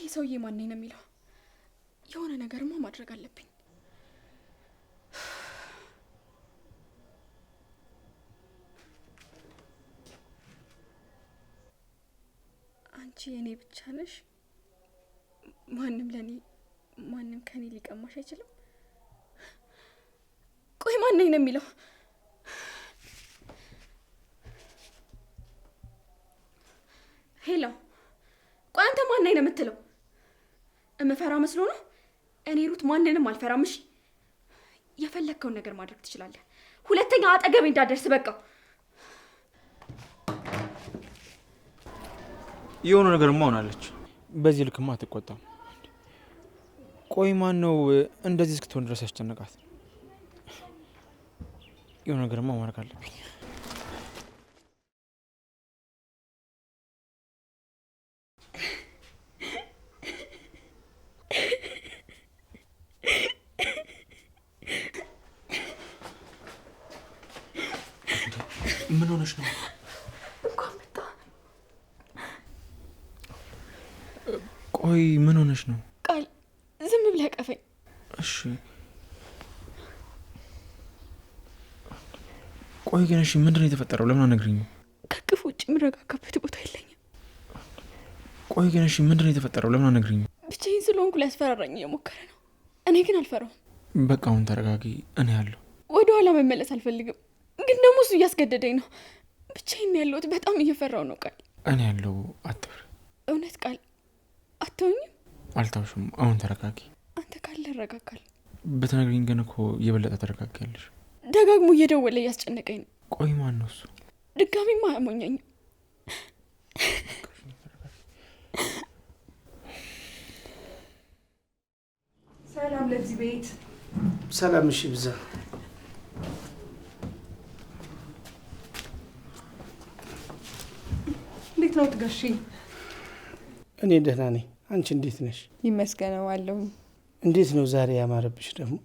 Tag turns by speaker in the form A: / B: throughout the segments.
A: ሰውዬ ማን ነው የሚለው? የሆነ ነገርማ ማድረግ አለብኝ። አንቺ የኔ ብቻ ነሽ። ማንም ከኔ ሊቀማሽ አይችልም። ቆይ ማን ነው የሚለው? ሄሎ፣ ቆይ አንተ ማን ነው የምትለው? እምፈራ መስሎ ነው? እኔ ሩት ማንንም አልፈራም። እሺ፣ የፈለግከውን ነገር ማድረግ ትችላለህ። ሁለተኛ አጠገቤ እንዳደርስ በቃ።
B: የሆነ ነገርማ ሆናለች። በዚህ ልክማ አትቆጣም። ቆይ ማን ነው እንደዚህ እስክትሆን ድረስ ያስጨነቃት? የሆነ ነገርማ ማድረግ አለብኝ። ምን ሆነሽ ነው?
A: እንኳን መጣ።
B: ቆይ ምን ሆነሽ ነው?
A: ቃል ዝም ብለህ ቀፈኝ።
B: እሺ ቆይ ግን እሺ ምንድን ነው የተፈጠረው? ለምን አትነግሪኝም?
A: ከክፉ ውጭ የምረጋጋበት ቦታ የለኝም።
B: ቆይ ግን እሺ ምንድን ነው የተፈጠረው? ለምን አትነግሪኝም?
A: ብቻዬን ስለሆንኩ ሊያስፈራራኝ እየሞከረ ነው። እኔ ግን አልፈራውም።
B: በቃ አሁን ተረጋጊ። እኔ ያለሁ።
A: ወደ ኋላ መመለስ አልፈልግም፣ ግን ደግሞ እሱ እያስገደደኝ ነው። ብቻዬን ያለሁት በጣም እየፈራው ነው። ቃል
B: እኔ ያለሁ። አትፍሪ።
A: እውነት ቃል አትተውኝም?
B: አልተውሽም። አሁን ተረጋጊ።
A: አንተ ካለ እረጋጋለሁ።
B: ብትነግሪኝ ግን እኮ የበለጠ ተረጋጊያለሽ።
A: ደጋግሞ እየደወለ እያስጨነቀኝ ነው።
B: ቆይ ማን ነው እሱ?
A: ድጋሚማ አያሞኘኝም።
C: ሰላም ለዚህ ቤት።
D: ሰላም። እሺ ብዛ።
C: እንዴት ነው ትጋሺ?
D: እኔ ደህና ነኝ። አንቺ እንዴት ነሽ?
C: ይመስገነው አለሁ።
D: እንዴት ነው ዛሬ ያማረብሽ ደግሞ?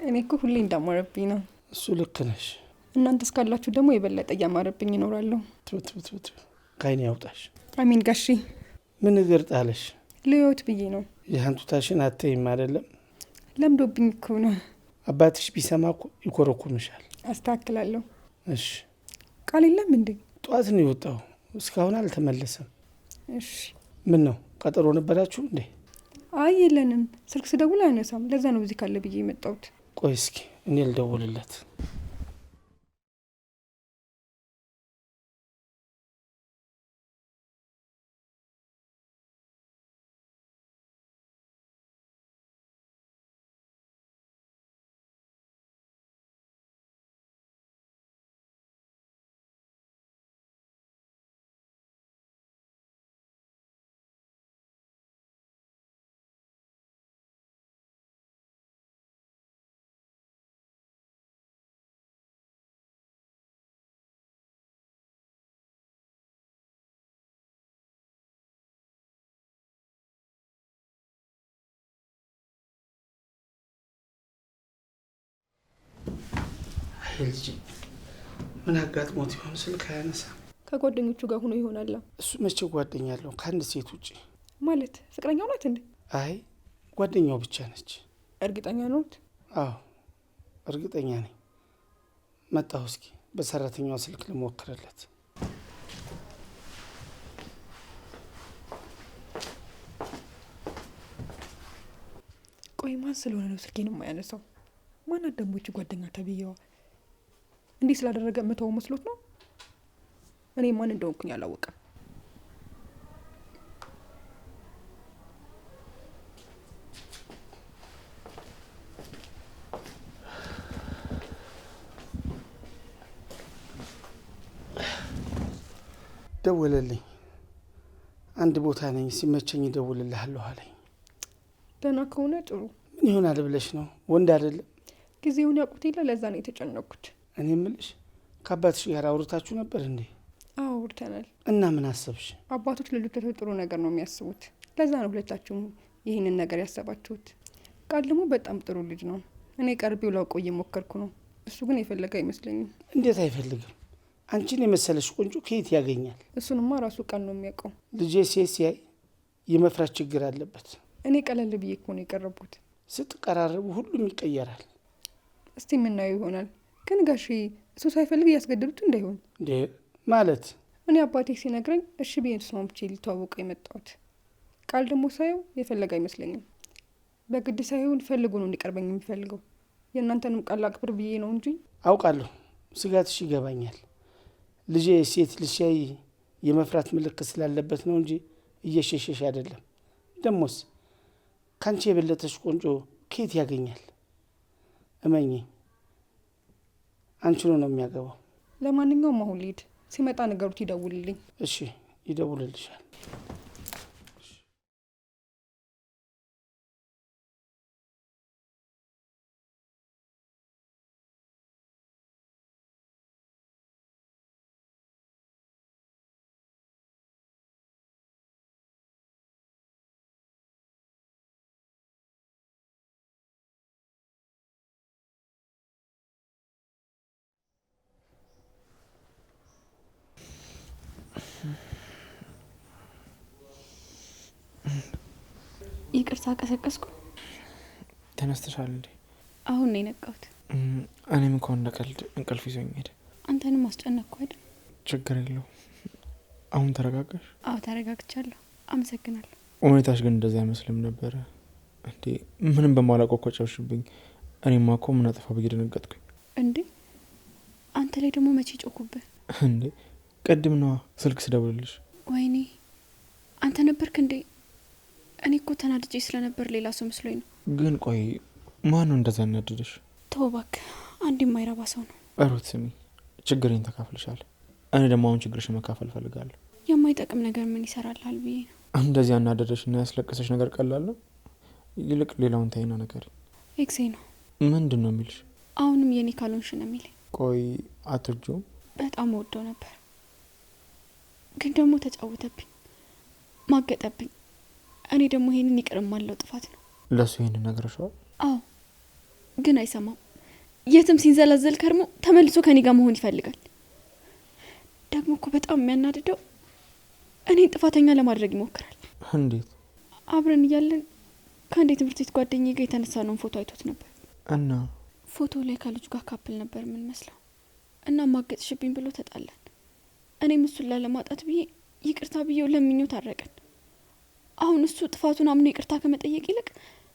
C: እኔ እኮ ሁሌ እንዳማረብኝ ነው።
D: እሱ ልክ ነሽ።
C: እናንተ እስካላችሁ ደግሞ የበለጠ እያማረብኝ ይኖራለሁ።
D: ትውትውት ከአይኔ ያውጣሽ።
C: አሚን ጋሺ።
D: ምን እግር ጣለሽ?
C: ልዮት ብዬ ነው።
D: የሀንቱታሽን አተይም አይደለም?
C: ለምዶብኝ እኮ ነው።
D: አባትሽ ቢሰማ እኮ ይኮረኩምሻል።
C: አስተካክላለሁ።
D: እሺ።
C: ቃል የለም እንዴ?
D: ጠዋት ነው የወጣው፣ እስካሁን አልተመለሰም።
C: እሺ።
D: ምን ነው ቀጠሮ ነበራችሁ እንዴ?
C: አይ የለንም። ስልክ ስደውል አያነሳም። ለዛ ነው እዚህ ካለ ብዬ የመጣሁት።
D: ቆይ እስኪ እኔ ልደውልለት። ልጅ ምን አጋጥሞት ይሆን? ስልክ አያነሳም።
C: ከጓደኞቹ ጋር ሆኖ ይሆናል።
D: እሱ መቼ ጓደኛ አለው ከአንድ ሴት ውጭ?
C: ማለት ፍቅረኛው ናት እንዴ?
D: አይ ጓደኛው ብቻ ነች።
C: እርግጠኛ ነዎት?
D: አዎ እርግጠኛ ነኝ። መጣሁ። እስኪ በሰራተኛው ስልክ ልሞክርለት።
C: ቆይ ማን ስለሆነ ነው ስልኬን የማያነሳው? ማናት ደግሞ ይቺ ጓደኛ ተብዬዋ? እንዲህ ስላደረገ መተው መስሎት ነው? እኔ ማን እንደሆንኩኝ አላወቀም።
D: ደወለልኝ። አንድ ቦታ ነኝ፣ ሲመቸኝ እደውልልሃለሁ አለኝ።
C: ደህና ከሆነ ጥሩ።
D: ምን ይሆናል ብለሽ ነው? ወንድ አይደለም?
C: ጊዜውን ያውቁት የለ፣ ለዛ ነው የተጨነኩት።
D: እኔ የምልሽ ከአባትሽ ጋር አውርታችሁ ነበር እንዴ?
C: አዎ አውርተናል።
D: እና ምን አሰብሽ?
C: አባቶች ልጆቻቸው ጥሩ ነገር ነው የሚያስቡት። ለዛ ነው ሁለታችሁም ይህንን ነገር ያሰባችሁት። ቃል ደግሞ በጣም ጥሩ ልጅ ነው። እኔ ቀርቤው ላውቀው እየሞከርኩ ነው። እሱ ግን የፈለገ አይመስለኝም።
D: እንዴት አይፈልግም? አንቺን የመሰለሽ ቆንጆ ከየት ያገኛል?
C: እሱንማ ራሱ ቃል ነው የሚያውቀው።
D: ልጄ ሴት ሲያይ የመፍራት ችግር አለበት።
C: እኔ ቀለል ብዬ እኮ ነው የቀረብኩት።
D: ስትቀራረቡ ሁሉም ይቀየራል።
C: እስቲ የምናየው ይሆናል። ግን ጋሼ እሱ ሳይፈልግ እያስገደዱት እንዳይሆን።
D: እንዴ ማለት?
C: እኔ አባቴ ሲነግረኝ እሺ ብዬ ተስማምቼ ሊተዋወቀው የመጣሁት። ቃል ደግሞ ሳየው የፈለገ አይመስለኝም። በግድ ሳይሆን ፈልጎ ነው እንዲቀርበኝ የሚፈልገው። የእናንተንም ቃል አክብር ብዬ ነው እንጂ።
D: አውቃለሁ፣ ስጋትሽ ይገባኛል። ልጄ ሴት ልጅ ሲያይ የመፍራት ምልክት ስላለበት ነው እንጂ እየሸሸሽ አይደለም። ደሞስ ካንቺ የበለጠች ቆንጆ ከየት ያገኛል? እመኚ፣ አንቺኑ ነው የሚያገባው።
C: ለማንኛውም አሁን ልሂድ። ሲመጣ ነገሩት ይደውልልኝ።
D: እሺ፣ ይደውልልሻል።
A: ይቅርታ ቀሰቀስኩ።
B: ተነስተሻል እንዴ?
A: አሁን ነው የነቃሁት።
B: እኔም እኮ እንደ ቀልድ እንቅልፍ ይዞኝ ሄደ።
A: አንተንም አስጨነቅኩ አይደል?
B: ችግር የለው። አሁን ተረጋጋሽ?
A: አዎ ተረጋግቻለሁ። አመሰግናለሁ።
B: ሁኔታሽ ግን እንደዛ አይመስልም ነበረ እንዴ? ምንም በማላውቀው እኮ ጨውሽብኝ። እኔማ እኮ ምን አጠፋ ብዬ ደነገጥኩኝ።
A: እንዴ አንተ ላይ ደግሞ መቼ ጮኩብህ
B: እንዴ? ቅድም ነዋ ስልክ ስደውልልሽ።
A: ወይኔ አንተ ነበርክ እንዴ? እኔ እኮ ተናድጄ ስለነበር ሌላ ሰው መስሎኝ ነው።
B: ግን ቆይ ማን ነው እንደዛ ያናድድሽ?
A: ተው እባክህ፣ አንድ የማይረባ ሰው ነው።
B: ሩት ስሚ፣ ችግሬን ተካፍልሻል። እኔ ደግሞ አሁን ችግርሽ መካፈል ፈልጋለሁ።
A: የማይጠቅም ነገር ምን ይሰራልሃል ብዬ ነው።
B: እንደዚህ ያናደደሽ እና ያስለቀሰሽ ነገር ቀላል ነው? ይልቅ ሌላውን ታይና ነገር።
A: ኤክሴ ነው።
B: ምንድን ነው የሚልሽ?
A: አሁንም የኔ ካልሆንሽ ነው የሚለኝ።
B: ቆይ አትወጂውም?
A: በጣም ወደው ነበር፣ ግን ደግሞ ተጫወተብኝ፣ ማገጠብኝ። እኔ ደግሞ ይሄንን ይቅርም አለው ጥፋት ነው።
B: ለሱ ይሄንን ነግረሽዋል?
A: አዎ፣ ግን አይሰማም። የትም ሲንዘለዘል ከርሞ ተመልሶ ከኔ ጋር መሆን ይፈልጋል። ደግሞ እኮ በጣም የሚያናድደው እኔን ጥፋተኛ ለማድረግ ይሞክራል።
B: እንዴት?
A: አብረን እያለን ከአንድ የትምህርት ቤት ጓደኛዬ ጋር የተነሳነውን ፎቶ አይቶት ነበር
B: እና
A: ፎቶ ላይ ከልጁ ጋር ካፕል ነበር የምንመስለው እና ማገጥሽብኝ ብሎ ተጣላን። እኔም እሱን ላለማጣት ብዬ ይቅርታ ብዬው ለምኞት አረቀን። አሁን እሱ ጥፋቱን አምኖ ይቅርታ ከመጠየቅ ይልቅ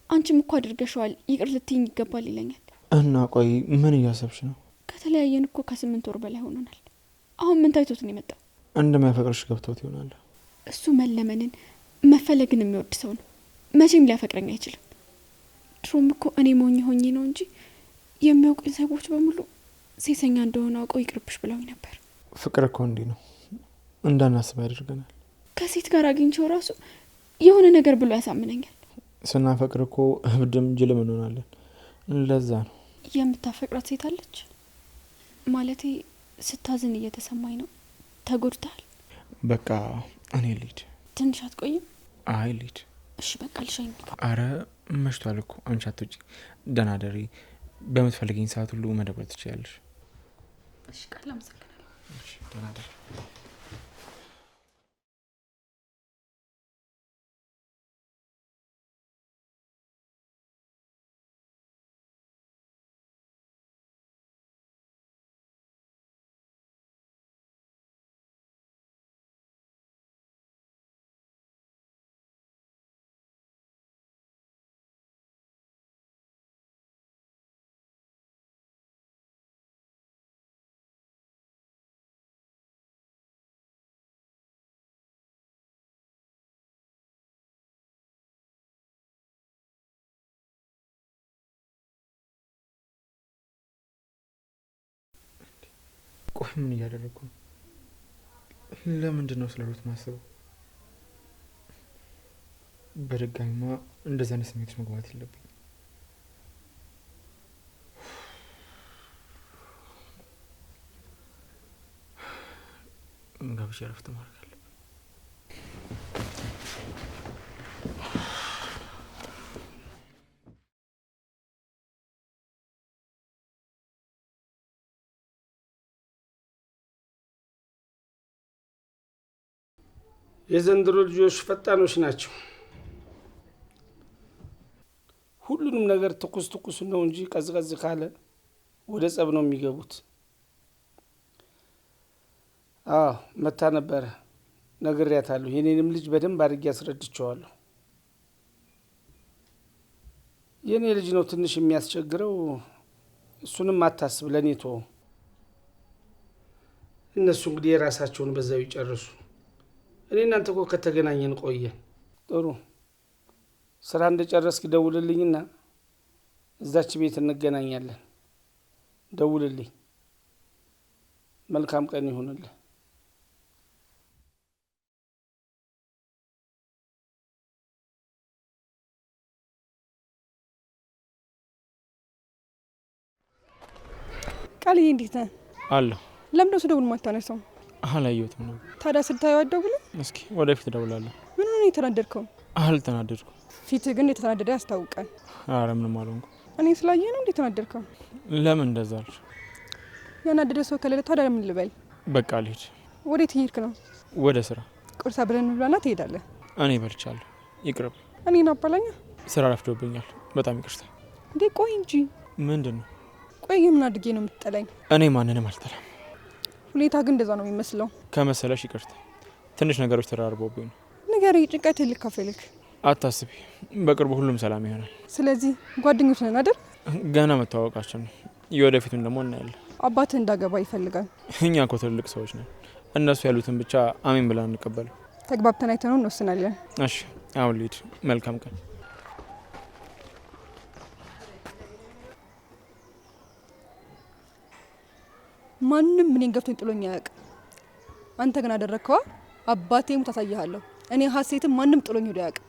A: አንቺም እኮ አድርገሽዋል ይቅር ልትይኝ ይገባል ይለኛል።
B: እና ቆይ ምን እያሰብሽ ነው?
A: ከተለያየን እኮ ከ8 ወር በላይ ሆኖናል። አሁን ምን ታይቶት ነው የመጣው?
B: እንደማያፈቅርሽ ገብቶት ይሆናል።
A: እሱ መለመንን መፈለግን የሚወድ ሰው ነው። መቼም ሊያፈቅረኝ አይችልም። ድሮም እኮ እኔ ሞኝ ሆኜ ነው እንጂ የሚያውቁኝ ሰዎች በሙሉ ሴሰኛ እንደሆነ አውቀው ይቅርብሽ ብለውኝ ነበር።
B: ፍቅር እኮ እንዲህ ነው፣ እንዳናስብ ያደርገናል።
A: ከሴት ጋር አግኝቼው ራሱ የሆነ ነገር ብሎ ያሳምነኛል።
B: ስናፈቅር እኮ እብድም ጅልም እንሆናለን። ለዛ ነው።
A: የምታፈቅራት ሴት አለች? ማለቴ ስታዝን እየተሰማኝ ነው። ተጎድተሃል?
B: በቃ እኔ ልሂድ።
A: ትንሽ አትቆይም?
B: አይ ልሂድ።
A: እሺ በቃ ልሸኝ።
B: አረ መሽቷል እኮ። አንቺ አትውጪ። ደህና ደሪ። በምትፈልገኝ ሰዓት ሁሉ መደወል ትችያለሽ።
A: እሺ ቃል አመሰግናለሁ።
B: እሺ ደህና ደሪ። ቆይ ምን እያደረግኩ ነው? ለምንድን ነው ስለ ሩት ማስበው? በድጋሚማ እንደዚህ አይነት ስሜቶች መግባት የለብኝ። ገብቼ እረፍት ማድረግ አለብኝ።
D: የዘንድሮ ልጆች ፈጣኖች ናቸው። ሁሉንም ነገር ትኩስ ትኩስ ነው እንጂ ቀዝቀዝ ካለ ወደ ጸብ ነው የሚገቡት። መታ ነበረ፣ ነግሬያታለሁ። የኔንም ልጅ በደንብ አድርጌ አስረድቼዋለሁ። የኔ ልጅ ነው ትንሽ የሚያስቸግረው። እሱንም አታስብ፣ ለእኔ ተወው። እነሱ እንግዲህ የራሳቸውን በዛው ይጨርሱ። እኔ እናንተ እኮ ከተገናኘን ቆየን። ጥሩ ስራ እንደጨረስክ ደውልልኝና እዛች ቤት እንገናኛለን። ደውልልኝ። መልካም ቀን ይሁንልህ።
C: ቃልዬ እንዴት ነህ?
B: አለሁ።
C: ለምን ደስ ደውል ማታነሳው?
B: አላየሁትም ነው።
C: ታዲያ ስታየው አትደውልም?
B: እስኪ ወደፊት እደውላለሁ።
C: ምን ሆነ የተናደድከው?
B: አልተናደድኩም።
C: ፊትህ ግን የተናደደ ያስታውቃል።
B: አረ ምንም አልሆንኩም።
C: እኔ ስላየህ ነው እንዴ የተናደድከው?
B: ለምን እንደዛ አልሽ?
C: ያናደደ ሰው ከሌለ ታዲያ ምን ልበል?
B: በቃ ልሂድ።
C: ወዴት እየሄድክ ነው?
B: ወደ ስራ።
C: ቁርስ አብረን እንብላና ትሄዳለህ።
B: እኔ በልቻለሁ። ይቅርብ።
C: እኔን አባላኛ።
B: ስራ ረፍዶብኛል። በጣም ይቅርታ።
C: እንዴ ቆይ እንጂ።
B: ምንድን ነው?
C: ቆይ ምን አድርጌ ነው የምትጠላኝ?
B: እኔ ማንንም አልጠላም።
C: ሁኔታ ግን እንደዛ ነው የሚመስለው።
B: ከመሰለሽ ይቅርታ። ትንሽ ነገሮች ተራርበውብኝ ነው።
C: ንገረኝ፣ ጭንቀትህን ልካፈልክ።
B: አታስቢ፣ በቅርቡ ሁሉም ሰላም ይሆናል።
C: ስለዚህ ጓደኞች ነን አይደል?
B: ገና መተዋወቃችን ነው። የወደፊቱን ደግሞ እናያለን።
C: አባትህ እንዳገባ ይፈልጋል።
B: እኛ እኮ ትልልቅ ሰዎች ነን። እነሱ ያሉትን ብቻ አሜን ብለን እንቀበል።
C: ተግባብተን አይተነው እንወስናለን።
B: እሺ፣ አሁን ልሂድ። መልካም ቀን።
C: ማንም እኔን ገብቶኝ ጥሎኝ አያውቅም። አንተ ግን አደረግከዋ። አባቴ ሙት አሳይሃለሁ። እኔ ሀሴትም ማንም ጥሎኝ ሄዶ አያውቅም።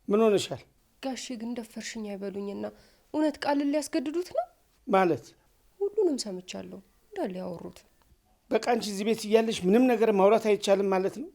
D: ምን ሆነሻል?
E: ጋሼ ግን ደፈርሽኝ አይበሉኝና እውነት ቃልን ሊያስገድዱት ነው
D: ማለት?
E: ሁሉንም ሰምቻለሁ እንዳለ ያወሩት።
D: በቃ አንቺ እዚህ ቤት እያለሽ ምንም ነገር ማውራት አይቻልም ማለት ነው?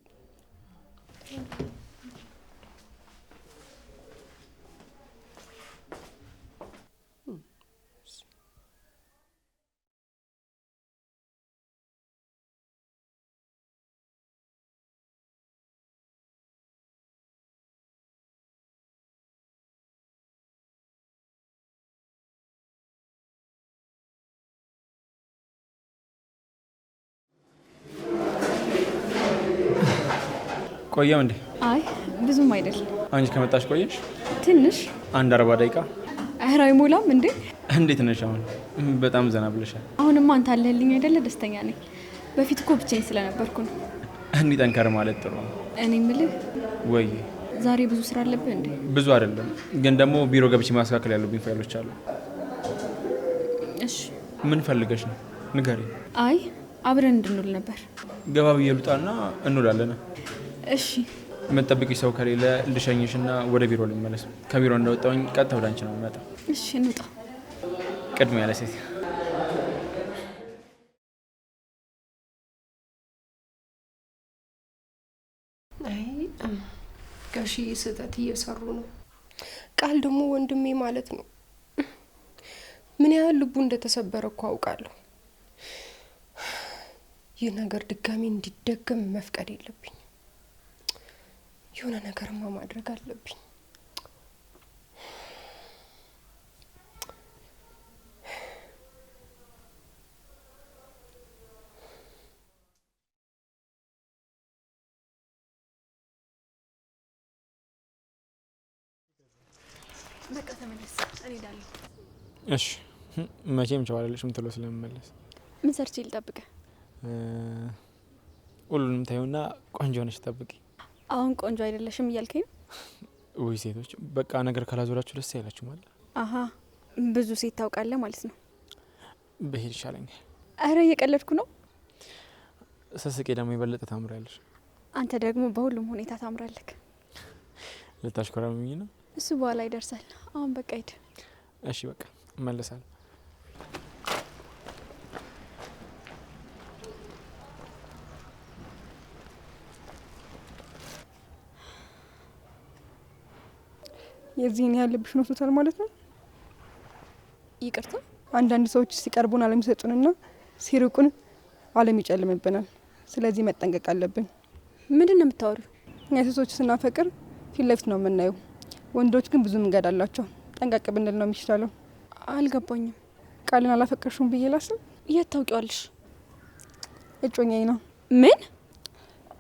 B: ቆየው እንዴ?
A: አይ ብዙም አይደል።
B: አንቺ ከመጣሽ ቆየሽ?
A: ትንሽ
B: 40 ደቂቃ።
A: ኧረ አይሞላም እንዴ?
B: እንዴት ነሽ አሁን? በጣም ዘና ብለሻል።
A: አሁንማ አንተ አለህልኝ አይደለ? ደስተኛ ነኝ። በፊት እኮ ብቻዬን ስለነበርኩ ነው።
B: እንዲህ ጠንከር ማለት ጥሩ ነው።
A: እኔ የምልህ
B: ወይ
A: ዛሬ ብዙ ስራ አለብህ እንዴ?
B: ብዙ አይደለም፣ ግን ደግሞ ቢሮ ገብቼ ማስተካከል ያሉብኝ ፋይሎች አሉ።
A: እሺ
B: ምን ፈልገሽ ነው? ንገሪ።
A: አይ አብረን እንድንውል ነበር።
B: ገባ ብዬ ልውጣና እንውላለን።
A: እሺ
B: የምትጠብቂኝ ሰው ከሌለ ልሸኝሽና ወደ ቢሮ ልመለስ። ከቢሮ እንደወጣሁኝ ቀጥታ ወደ አንቺ ነው የምመጣው።
A: እሺ እንውጣ።
B: ቅድሚያ ለሴት
E: አይ ጋሽዬ ስህተት እየሰሩ ነው። ቃል ደግሞ ወንድሜ ማለት ነው። ምን ያህል ልቡ እንደተሰበረ እኮ አውቃለሁ። ይህ ነገር ድጋሚ እንዲደገም መፍቀድ የለብኝ። የሆነ ነገርማ ማድረግ አለብኝ።
A: በቃ ተመለስ። እኔ እሄዳለሁ።
B: እሺ መቼም ቻው አላለሽም ቶሎ ስለምመለስ።
A: ምን ሰርቼ ልጠብቅህ?
B: ሁሉንም ታዩና ቆንጆ ነሽ ጠብቂ።
A: አሁን ቆንጆ አይደለሽም እያልከኝ ነው?
B: ውይ ሴቶች በቃ ነገር ካላዞራችሁ ደስ አይላችሁ ማለት።
A: አሀ ብዙ ሴት ታውቃለህ ማለት ነው።
B: ብሄድ ይሻለኛል።
A: አረ እየቀለድኩ ነው።
B: ስስቄ ደግሞ የበለጠ ታምራለሽ።
A: አንተ ደግሞ በሁሉም ሁኔታ ታምራለህ።
B: ልታሽኮራምኝ ነው?
A: እሱ በኋላ ይደርሳል። አሁን በቃ ሂድ።
B: እሺ በቃ እመለሳለሁ።
C: የዚህን ያህል ልብሽ መስሎታል ማለት ነው?
A: ይቅርታ?
C: አንዳንድ ሰዎች ሲቀርቡን ዓለም ይሰጡንና ሲርቁን ዓለም ይጨልምብናል። ስለዚህ መጠንቀቅ አለብን።
A: ምንድን ነው የምታወሪው?
C: እኛ ሴቶች ስናፈቅር ፊት ለፊት ነው የምናየው። ወንዶች ግን ብዙ መንገድ አላቸው። ጠንቀቅ ብንል ነው የሚሻለው።
A: አልገባኝም።
C: ቃልን አላፈቀርሽም ብዬ ላስብ?
A: የት ታውቂዋለሽ?
C: እጮኛዬ ነው።
A: ምን?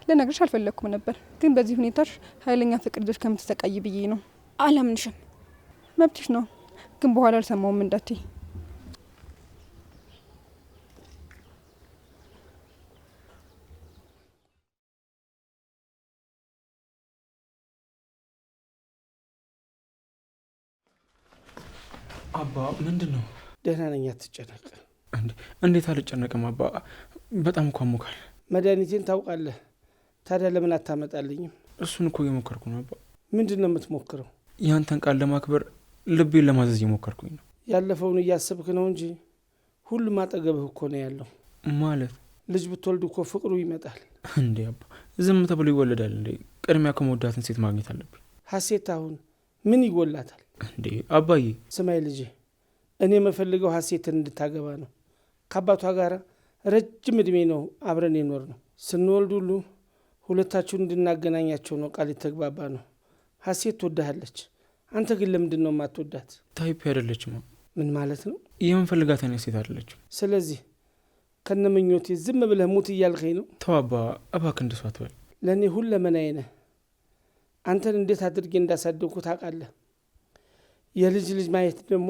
C: ልነግርሽ አልፈለግኩም ነበር፣ ግን በዚህ ሁኔታሽ ኃይለኛ ፍቅር ይዞሽ ከምትሰቃይ ብዬ ነው።
A: አላምንሽም።
C: መብትሽ ነው፣ ግን በኋላ አልሰማውም እንዳትይ።
B: አባ ምንድን ነው?
D: ደህና ነኝ፣ አትጨነቅ።
B: እንዴት አልጨነቅም አባ፣ በጣም እኮ አሞካል።
D: መድኃኒቴን ታውቃለህ፣ ታዲያ ለምን አታመጣልኝም?
B: እሱን እኮ እየሞከርኩ ነው አባ።
D: ምንድን ነው የምትሞክረው?
B: ያንተን ቃል ለማክበር ልቤን ለማዘዝ እየሞከርኩኝ ነው።
D: ያለፈውን እያሰብክ ነው እንጂ ሁሉም አጠገብህ እኮ ነው ያለው።
B: ማለት
D: ልጅ ብትወልድ እኮ ፍቅሩ ይመጣል።
B: እንዴ አባ፣ ዝም ተብሎ ይወለዳል እንዴ? ቅድሚያ ከመወዳትን ሴት ማግኘት አለብኝ።
D: ሀሴት አሁን ምን ይጎላታል
B: እንዴ አባዬ?
D: ስማይ ልጄ፣ እኔ የምፈልገው ሀሴትን እንድታገባ ነው። ከአባቷ ጋር ረጅም እድሜ ነው አብረን የኖር ነው። ስንወልድ ሁሉ ሁለታችሁን እንድናገናኛቸው ነው ቃል የተግባባ ነው። ሀሴት ትወዳሃለች። አንተ ግን ለምንድን ነው የማትወዳት?
B: ታይፕ አይደለችም።
D: ምን ማለት ነው?
B: የምንፈልጋት አይነት ሴት አይደለችም።
D: ስለዚህ ከነምኞቴ ዝም ብለህ ሙት እያልከኝ ነው?
B: ተው አባ እባክህ፣ እንደሷ አትበል።
D: ለእኔ ሁለመናዬ ነህ። አንተን እንዴት አድርጌ እንዳሳደግኩ ታውቃለህ። የልጅ ልጅ ማየት ደግሞ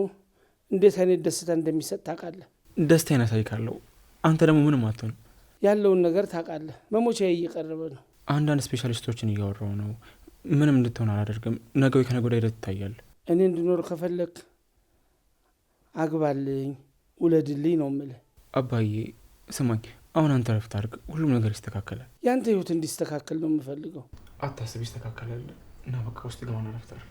D: እንዴት አይነት ደስታ እንደሚሰጥ ታውቃለህ።
B: ደስታዬን አሳይካለሁ። አንተ ደግሞ ምንም አትሆንም።
D: ያለውን ነገር ታውቃለህ። መሞቻዬ እየቀረበ ነው።
B: አንዳንድ ስፔሻሊስቶችን እያወራው ነው። ምንም እንድትሆን አላደርግም። ነገ ወይ ከነገ ወዲያ ሂደት ይታያል።
D: እኔ እንድኖር ከፈለግ አግባልኝ፣ ውለድልኝ ነው የምልህ።
B: አባዬ ስማኝ፣ አሁን አንተ ረፍት አድርግ። ሁሉም ነገር ይስተካከላል።
D: ያንተ ህይወት እንዲስተካከል ነው የምፈልገው።
B: አታስብ፣ ይስተካከላል። እና በቃ ውስጥ ገባና ረፍት አድርግ።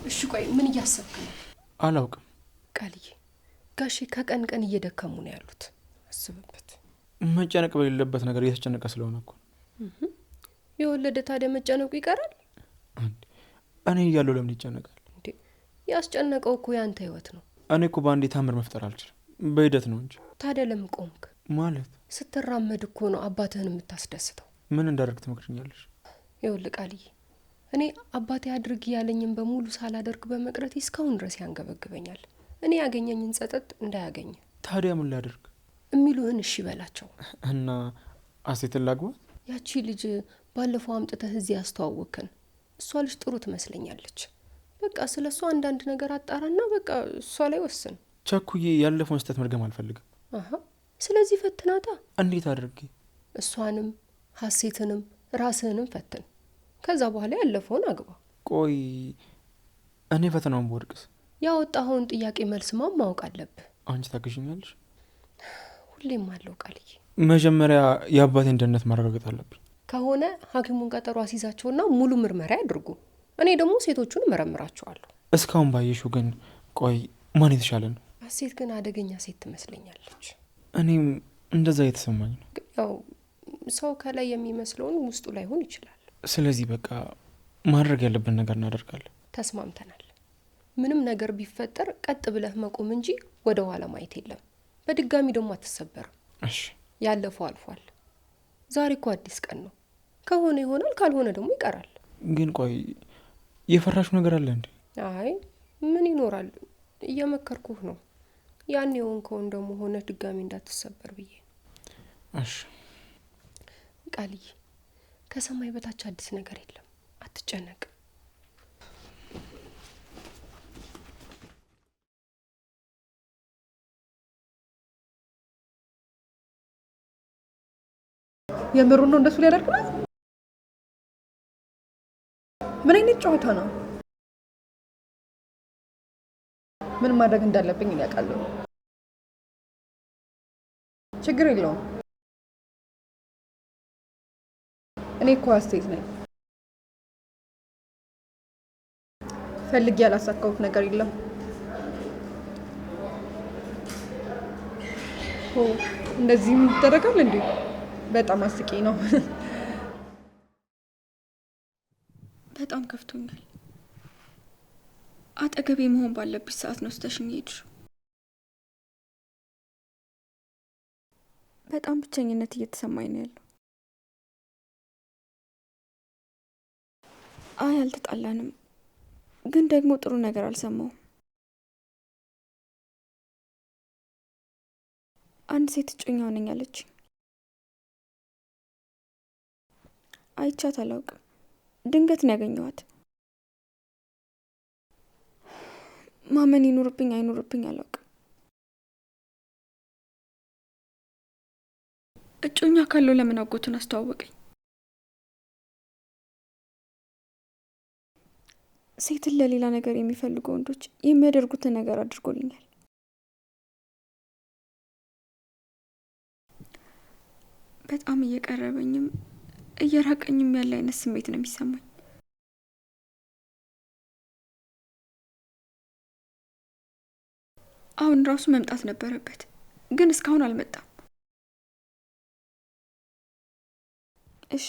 E: እሺ ቆይ ምን እያሰብክ ነው?
B: አላውቅም
E: ቃልዬ፣ ጋሼ ከቀን ቀን እየደከሙ ነው ያሉት። አስብበት።
B: መጨነቅ በሌለበት ነገር እየተጨነቀ ስለሆነ እኮ።
E: የወለደ ታዲያ መጨነቁ ይቀራል?
B: እኔ እያለሁ ለምን ይጨነቃል?
E: እንዴ ያስጨነቀው እኮ ያንተ ህይወት ነው።
B: እኔ እኮ በአንዴ ታምር መፍጠር አልችልም፣ በሂደት ነው እንጂ።
E: ታዲያ ለምን ቆምክ?
B: ማለት
E: ስትራመድ እኮ ነው አባትህን የምታስደስተው።
B: ምን እንዳደርግ ትመክርኛለሽ?
E: ይኸውልህ ቃልዬ፣ እኔ አባቴ አድርግ ያለኝን በሙሉ ሳላደርግ በመቅረቴ እስካሁን ድረስ ያንገበግበኛል። እኔ ያገኘኝን ጸጠት እንዳያገኝ።
B: ታዲያ ምን ላደርግ?
E: የሚሉህን እሺ በላቸው።
B: እና አሴትን ላግባት?
E: ያቺ ልጅ ባለፈው አምጥተህ እዚህ ያስተዋወክን፣ እሷ ልጅ ጥሩ ትመስለኛለች። በቃ ስለ እሷ አንዳንድ ነገር አጣራና በቃ እሷ ላይ ወስን።
B: ቸኩዬ ያለፈውን ስህተት መድገም አልፈልግም።
E: ስለዚህ ፈትናታ።
B: እንዴት አድርጌ?
E: እሷንም ሀሴትንም ራስህንም ፈትን። ከዛ በኋላ ያለፈውን አግባ።
B: ቆይ እኔ ፈተናውን በወድቅስ?
E: ያወጣኸውን ጥያቄ መልስማ ማወቅ አለብህ።
B: አንቺ ታግዥኛለሽ?
E: ሁሌም አለው ቃልዬ።
B: መጀመሪያ የአባቴን ደህንነት ማረጋገጥ አለብኝ።
E: ከሆነ ሐኪሙን ቀጠሮ አስይዛቸውና ሙሉ ምርመራ ያድርጉ። እኔ ደግሞ ሴቶቹን እመረምራቸዋለሁ።
B: እስካሁን ባየሽው ግን ቆይ ማን የተሻለ ነው?
E: ሀሴት ግን አደገኛ ሴት ትመስለኛለች።
B: እኔም እንደዛ የተሰማኝ ነው።
E: ግን ያው ሰው ከላይ የሚመስለውን ውስጡ ላይሆን ይችላል።
B: ስለዚህ በቃ ማድረግ ያለብን ነገር እናደርጋለን።
E: ተስማምተናል። ምንም ነገር ቢፈጠር ቀጥ ብለህ መቆም እንጂ ወደ ኋላ ማየት የለም። በድጋሚ ደግሞ አትሰበርም።
B: እሺ፣
E: ያለፈው አልፏል። ዛሬ እኮ አዲስ ቀን ነው። ከሆነ ይሆናል፣ ካልሆነ ደግሞ ይቀራል።
B: ግን ቆይ የፈራሹ ነገር አለ እንዴ?
E: አይ ምን ይኖራል፣ እየመከርኩህ ነው። ያን የሆንከውን ደግሞ ሆነ ድጋሚ እንዳትሰበር ብዬ።
B: እሺ
E: ቃልዬ፣ ከሰማይ በታች አዲስ ነገር የለም፣ አትጨነቅ።
C: የምሩን ነው እንደሱ ሊያደርግ ነው? ምን አይነት ጨዋታ ነው? ምን ማድረግ እንዳለብኝ ያውቃለሁ። ችግር የለውም። እኔ እኮ አስቴት ነኝ። ፈልጌ ያላሳካሁት ነገር የለም። እንደዚህም ይደረጋል እንዴ? በጣም አስቂ ነው።
A: በጣም ከፍቶኛል። አጠገቤ መሆን ባለብሽ ሰዓት ነው ስተሽኝ ሄድሽ። በጣም ብቸኝነት እየተሰማኝ ነው ያለው። አይ አልተጣላንም፣ ግን ደግሞ ጥሩ ነገር አልሰማውም። አንድ ሴት እጮኛው ነኝ አለች። አይቻት አላውቅም። ድንገት ነው ያገኘኋት። ማመን ይኑርብኝ አይኑርብኝ አላውቅም። እጮኛ ካለው ለምን አጎቱን አስተዋወቀኝ? ሴትን ለሌላ ነገር የሚፈልጉ ወንዶች የሚያደርጉትን ነገር አድርጎልኛል። በጣም እየቀረበኝም እየራቀኝም ያለ አይነት ስሜት ነው የሚሰማኝ። አሁን ራሱ መምጣት ነበረበት፣ ግን እስካሁን አልመጣም። እሺ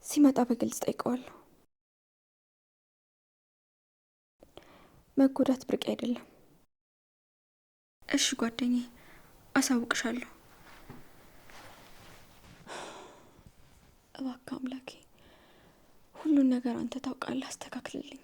A: ሲመጣ በግልጽ ጠይቀዋለሁ። መጎዳት ብርቅ አይደለም። እሺ ጓደኛዬ፣ አሳውቅሻለሁ። እባክህ አምላኬ ሁሉን ነገር አንተ ታውቃለህ፣ አስተካክልልኝ።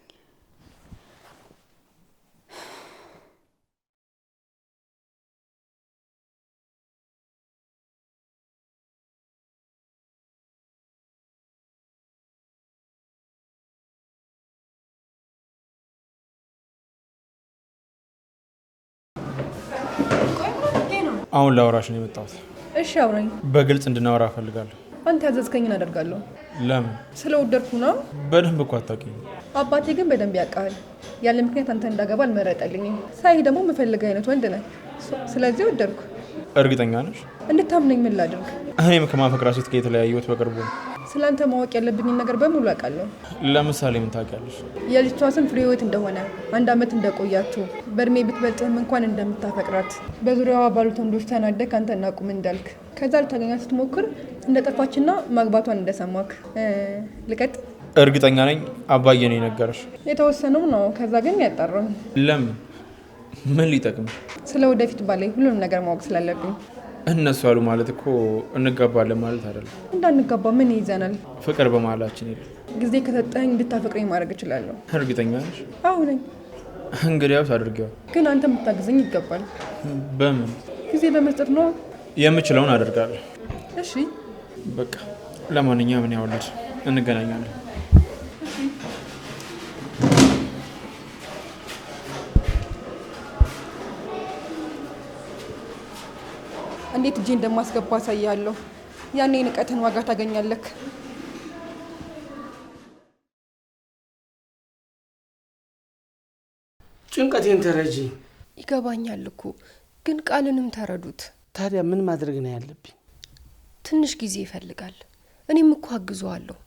B: አሁን ላወራሽ ነው የመጣሁት።
C: እሺ አውራኝ።
B: በግልጽ እንድናወራ እፈልጋለሁ።
C: አንተ ያዘዝከኝን አደርጋለሁ።
B: ለምን?
C: ስለወደድኩ ነው።
B: በደንብ እኮ አታውቂኝ።
C: አባቴ ግን በደንብ ያውቃል። ያለ ምክንያት አንተ እንዳገባ አልመረጠልኝም። ሳይ ደግሞ የምፈልግ አይነት ወንድ ነህ። ስለዚህ ወደድኩ።
B: እርግጠኛ ነሽ?
C: እንድታምነኝ ምን ላድርግ?
B: እኔም ከማፈቅራት ሴት ጋር የተለያየሁት በቅርቡ ነው።
C: ስለ አንተ ማወቅ ያለብኝን ነገር በሙሉ አውቃለሁ።
B: ለምሳሌ ምን ታውቂያለሽ?
C: የልጅቷ ስም ፍሬህይወት እንደሆነ፣ 1 ዓመት እንደቆያችሁ፣ በእድሜ ብትበልጥህም እንኳን እንደምታፈቅራት፣ በዙሪያዋ ባሉት ወንዶች ተናደህ ከአንተ እናቁም እንዳልክ፣ ከዛ ልታገኛት ስትሞክር እንደጠፋችና ማግባቷን እንደሰማክ። ልቀጥ?
B: እርግጠኛ ነኝ አባዬ ነው የነገረሽ።
C: የተወሰነው ነው፣ ከዛ ግን ያጣራው።
B: ለምን? ምን ሊጠቅም?
C: ስለ ወደፊት ባላይ ሁሉንም ነገር ማወቅ ስላለብኝ።
B: እነሱ ያሉ ማለት እኮ እንጋባለን ማለት አይደለም።
C: እንዳንጋባ ምን ይዘናል?
B: ፍቅር በመሀላችን የለም።
C: ጊዜ ከሰጠኝ እንድታፈቅረኝ ማድረግ እችላለሁ።
B: እርግጠኛ ነሽ?
C: አዎ ነኝ።
B: እንግዲያውስ አድርጌው።
C: ግን አንተ የምታግዘኝ ይገባል።
B: በምን?
C: ጊዜ በመስጠት ነው።
B: የምችለውን አደርጋለሁ።
C: እሺ
B: በቃ ለማንኛውም ምን ያውልድ እንገናኛለን።
C: እንዴት እጄ እንደማስገባ አሳያለሁ። ያኔ ንቀትን ዋጋ ታገኛለክ።
D: ጭንቀቴን ተረጂ።
E: ይገባኛል እኮ ግን ቃልንም ተረዱት።
D: ታዲያ ምን ማድረግ ነው ያለብኝ?
E: ትንሽ ጊዜ ይፈልጋል። እኔም እኮ አግዘዋለሁ።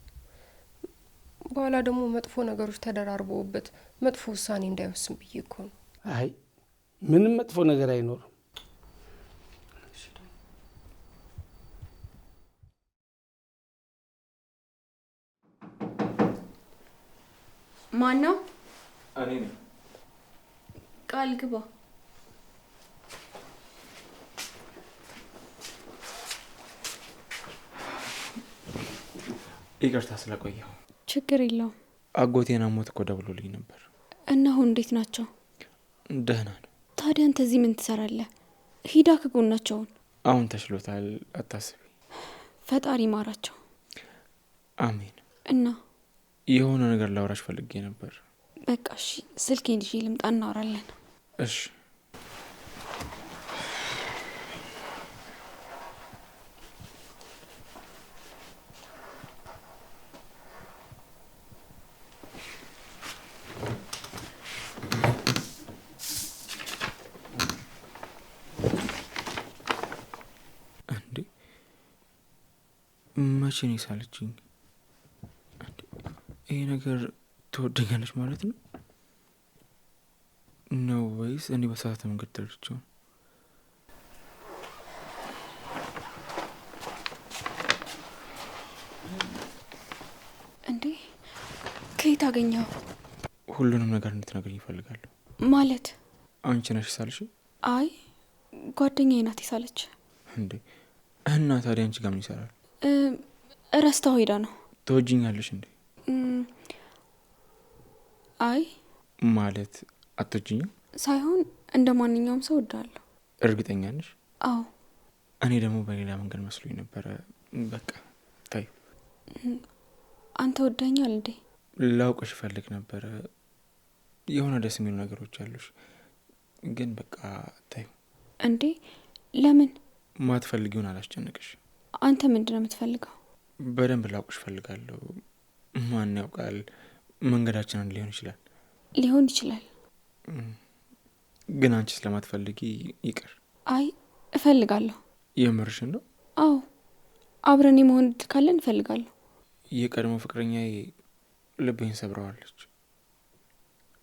E: በኋላ ደግሞ መጥፎ ነገሮች ተደራርበውበት መጥፎ ውሳኔ እንዳይወስን ብዬ እኮ ነው።
D: አይ ምንም መጥፎ ነገር አይኖርም።
A: ማን ነው?
B: እኔ ነኝ።
A: ቃል ግባ።
B: ይቅርታ ስለቆየው።
A: ችግር የለውም።
B: አጎቴን አሞት እኮ ደውሎልኝ ነበር።
A: እና አሁን እንዴት ናቸው?
B: ደህና ነው።
A: ታዲያ አንተ እዚህ ምን ትሰራለህ? ሂዳ ከጎናቸውን።
B: አሁን ተሽሎታል፣ አታስቢ።
A: ፈጣሪ ማራቸው።
B: አሜን።
A: እና
B: የሆነ ነገር ላውራሽ ፈልጌ ነበር።
A: በቃ እሺ፣ ስልኬን ይዤ ልምጣ፣ እናወራለን።
B: እሺ። እንዴ መቼ ነው የሳለችኝ? ይሄ ነገር ትወደኛለች ማለት ነው? ነው ወይስ እኔ በሰዓት መንገድ ተረድቼው?
A: እንዴ ከየት አገኘው?
B: ሁሉንም ነገር እንድትነግሪኝ እፈልጋለሁ።
A: ማለት
B: አንቺ ነሽ ሳልሽ?
A: አይ ጓደኛዬ ናት ሳለች።
B: እንዴ እና ታዲያ አንቺ ጋር ምን ይሰራል?
A: ረስታው ሄዳ ነው።
B: ትወጂኛለሽ እንዴ?
A: አይ
B: ማለት አትወጂኝም?
A: ሳይሆን እንደ ማንኛውም ሰው እወዳለሁ።
B: እርግጠኛ ነሽ?
A: አዎ።
B: እኔ ደግሞ በሌላ መንገድ መስሎኝ ነበረ። በቃ ታዩ።
A: አንተ ወዳኛል እንዴ?
B: ላውቅሽ እፈልግ ነበረ። የሆነ ደስ የሚሉ ነገሮች አሉሽ፣ ግን በቃ ታዩ።
A: እንዴ ለምን?
B: ማትፈልጊውን አላስጨንቅሽ።
A: አንተ ምንድነው የምትፈልገው?
B: በደንብ ላውቅሽ እፈልጋለሁ። ማን ያውቃል፣ መንገዳችን አንድ ሊሆን ይችላል።
A: ሊሆን ይችላል።
B: ግን አንቺ ስለማትፈልጊ ይቅር።
A: አይ እፈልጋለሁ።
B: የምርሽን ነው?
A: አዎ አብረን የመሆን እድል ካለን እፈልጋለሁ።
B: የቀድሞ ፍቅረኛዬ ልቤን ሰብረዋለች።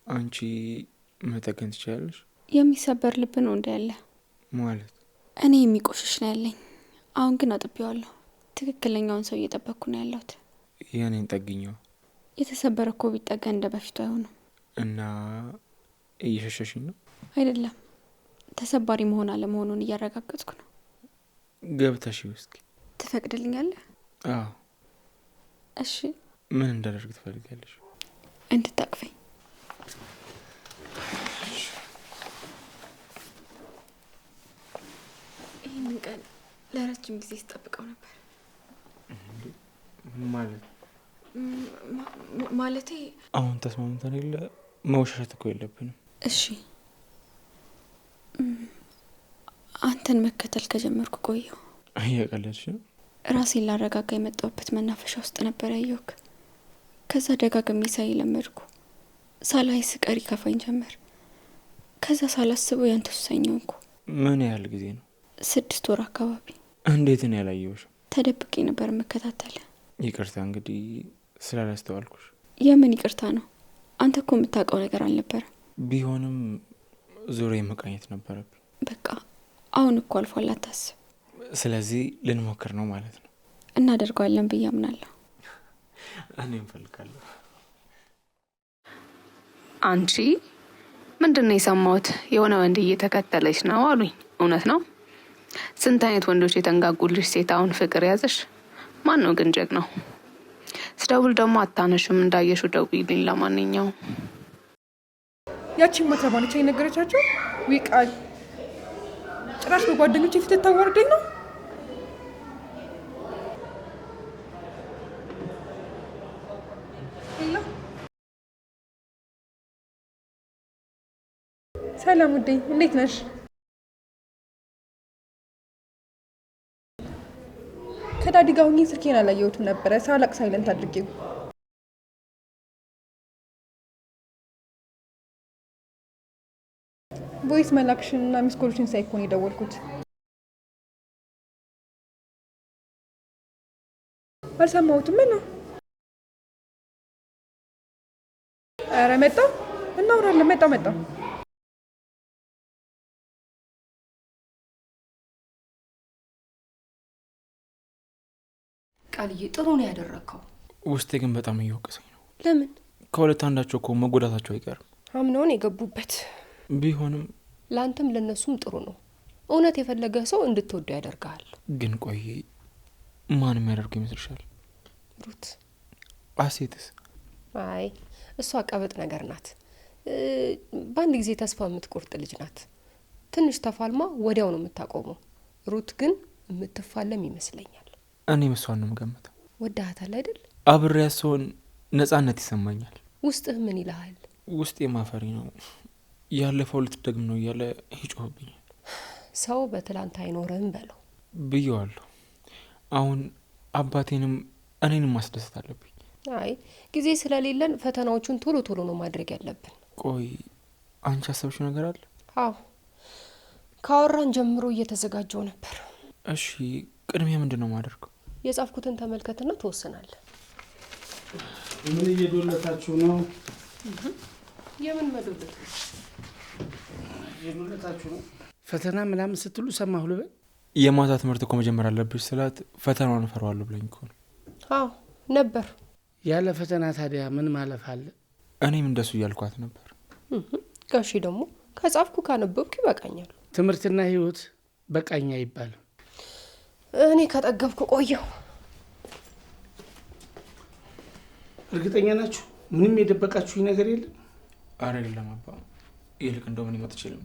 B: አንቺ መጠገን ትችላለሽ?
A: የሚሰበር ልብ ነው እንደ ያለ
B: ማለት?
A: እኔ የሚቆሽሽ ነው ያለኝ። አሁን ግን አጥቤዋለሁ። ትክክለኛውን ሰው እየጠበቅኩ ነው ያለሁት።
B: ያኔን ጠግኘው።
A: የተሰበረ እኮ ቢጠገን እንደ በፊቱ አይሆንም።
B: እና እየሸሸሽኝ ነው?
A: አይደለም፣ ተሰባሪ መሆን አለመሆኑን እያረጋገጥኩ ነው።
B: ገብተሽ እስኪ።
A: ትፈቅድልኛለህ?
B: አዎ።
A: እሺ።
B: ምን እንዳደርግ ትፈልጋለሽ?
A: እንድታቅፈኝ። ይህንን ቀን ለረጅም ጊዜ ስጠብቀው ነበር።
B: ማለት
A: ማለቴ
B: አሁን ተስማምተን የለ? መውሸሸት እኮ የለብንም።
A: እሺ። አንተን መከተል ከጀመርኩ ቆየው።
B: እየቀለድሽ ነው?
A: ራሴን ላረጋጋ የመጣሁበት መናፈሻ ውስጥ ነበር ያየሁክ። ከዛ ደጋግሜ ሳይ ለመድኩ። ሳላይ ስቀር ይከፋኝ ጀመር። ከዛ ሳላስበው ያንተ ሱሰኛ ሆንኩ።
B: ምን ያህል ጊዜ ነው?
A: 6 ወር አካባቢ።
B: እንዴት ነው ያላየሁሽ?
A: ተደብቄ ነበር መከታተል።
B: ይቅርታ እንግዲህ ስላላስተዋልኩሽ።
A: የምን ይቅርታ ነው? አንተ እኮ የምታውቀው ነገር አልነበረ።
B: ቢሆንም ዙሪያ መቃኘት ነበረብኝ።
A: በቃ አሁን እኮ አልፏል፣ አታስብ።
B: ስለዚህ ልንሞክር ነው ማለት ነው?
A: እናደርገዋለን ብዬ አምናለሁ።
B: እኔ እንፈልጋለሁ።
F: አንቺ ምንድን ነው የሰማሁት? የሆነ ወንድ እየተከተለች ነው አሉኝ። እውነት ነው? ስንት አይነት ወንዶች የተንጋጉልሽ ሴት አሁን ፍቅር ያዘሽ? ማን ነው ግን ጀግናው? ስደውል ደግሞ አታነሽም። እንዳየሹ ደውይልኝ። ለማንኛውም
C: ያቺን ማትረባነች የነገረቻቸው ቃል ጭራሽ በጓደኞች የፊት ታዋርደኝ ነው። ሰላም ውዴ፣ እንዴት ነሽ? ከዳዲ ጋር ሆኜ ስልኬን አላየሁትም ነበረ። ሳላቅ ሳይለንት አድርጌው። ቮይስ መላክሽን እና ሚስኮልሽን ሳይኮን የደወልኩት። አልሰማሁትም። ምን ነው? ኧረ መጣሁ። እናውራለን። መጣሁ።
E: ቃልዬ ጥሩ ነው ያደረግከው።
B: ውስጤ ግን በጣም እየወቀሰኝ ነው።
E: ለምን?
B: ከሁለት አንዳቸው እኮ መጎዳታቸው አይቀርም።
E: አምነውን የገቡበት
B: ቢሆንም
E: ለአንተም ለነሱም ጥሩ ነው። እውነት የፈለገ ሰው እንድትወደው ያደርጋል።
B: ግን ቆይ ማን የሚያደርገው ይመስልሻል?
E: ሩት።
B: አሴትስ?
E: አይ እሷ ቀበጥ ነገር ናት። በአንድ ጊዜ ተስፋ የምትቆርጥ ልጅ ናት። ትንሽ ተፋልማ ወዲያው ነው የምታቆመው። ሩት ግን የምትፋለም ይመስለኛል።
B: እኔም እሷን ነው የምገምተው።
E: ወዳሃታል አይደል?
B: አብሬያት ስሆን ነጻነት ይሰማኛል።
E: ውስጥህ ምን ይልሃል?
B: ውስጤ ማፈሪ ነው። ያለፈው ልትደግም ነው እያለ ይጮህብኛል።
E: ሰው በትላንት አይኖርም በለው
B: ብየዋለሁ። አሁን አባቴንም እኔንም ማስደሰት አለብኝ።
E: አይ ጊዜ ስለሌለን ፈተናዎቹን ቶሎ ቶሎ ነው ማድረግ ያለብን።
B: ቆይ አንቺ አሰብሽው ነገር አለ?
E: አዎ ካወራን ጀምሮ እየተዘጋጀው ነበር።
B: እሺ ቅድሚያ ምንድን ነው ማደርገው?
E: የጻፍኩትን ተመልከትና ትወስናለህ።
D: ምን እየዶለታችሁ ነው?
E: የምን መዶለት?
D: የዱለታችሁ ነው። ፈተና ምናምን ስትሉ ሰማሁ ልበል።
B: የማታ ትምህርት እኮ መጀመር አለብሽ ስላት ፈተናውን እፈራዋለሁ ብለኝ እኮ ነው።
E: አዎ ነበር።
D: ያለ ፈተና ታዲያ ምን ማለፍ አለ?
B: እኔም እንደሱ እያልኳት ነበር።
E: ጋሺ ደግሞ ከጻፍኩ ካነበብኩ ይበቃኛል።
D: ትምህርትና ህይወት በቃኝ አይባልም።
E: እኔ ከጠገብኩ ቆየሁ።
D: እርግጠኛ ናችሁ? ምንም የደበቃችሁኝ ነገር የለም?
B: አረ የለም አባ፣ ይልቅ እንደው ምን ይመጥ ይችላል።